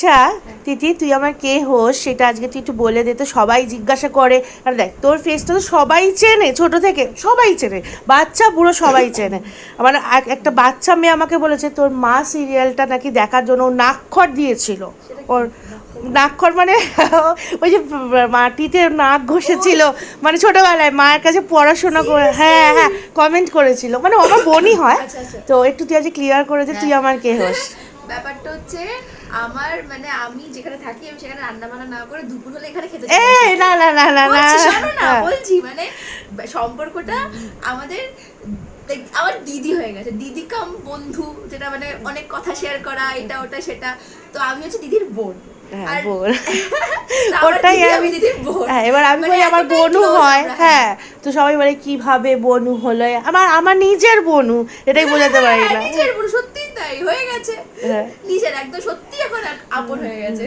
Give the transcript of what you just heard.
আচ্ছা তিথি, তুই আমার কে হোস সেটা আজকে তুই একটু বলে দে তো, সবাই জিজ্ঞাসা করে। আর দেখ তোর ফেসটা তো সবাই চেনে, ছোট থেকে সবাই চেনে, বাচ্চা বুড়ো সবাই চেনে। আমার একটা বাচ্চা মেয়ে আমাকে বলেছে তোর মা সিরিয়ালটা নাকি দেখার জন্য ও নাকখড় দিয়েছিল। ওর নাকখড় মানে ওই যে মাটিতে নাক ঘষেছিল, মানে ছোটবেলায় মায়ের কাছে পড়াশোনা করে, হ্যাঁ হ্যাঁ কমেন্ট করেছিল, মানে ও আমার বোনই হয়। তো একটু তুই আজ ক্লিয়ার করে দে তুই আমার কে হোস। ব্যাপারটা হচ্ছে আমার মানে আমি যেখানে থাকি আমি সেখানে রান্না বান্না না করে দুপুর হলে এখানে খেতে এ না না না না না শোনো না বলছি, মানে সম্পর্কটা আমাদের আমার দিদি হয়ে গেছে, দিদি কাম বন্ধু, যেটা মানে অনেক কথা শেয়ার করা, এটা ওটা সেটা। তো আমি হচ্ছে দিদির বোন। হ্যাঁ বোন, ওটাই আমি দিদির বোন। হ্যাঁ এবার আমি বলি আমার বোনু হয়, হ্যাঁ তো সবাই বলে কিভাবে বোনু হলো, আমার নিজের বোনু, এটাই বোঝাতে পারি না। নিজের বোন, সত্যি তাই হয়ে গেছে, নিজের একদম সত্যি এখন আপন হয়ে গেছে।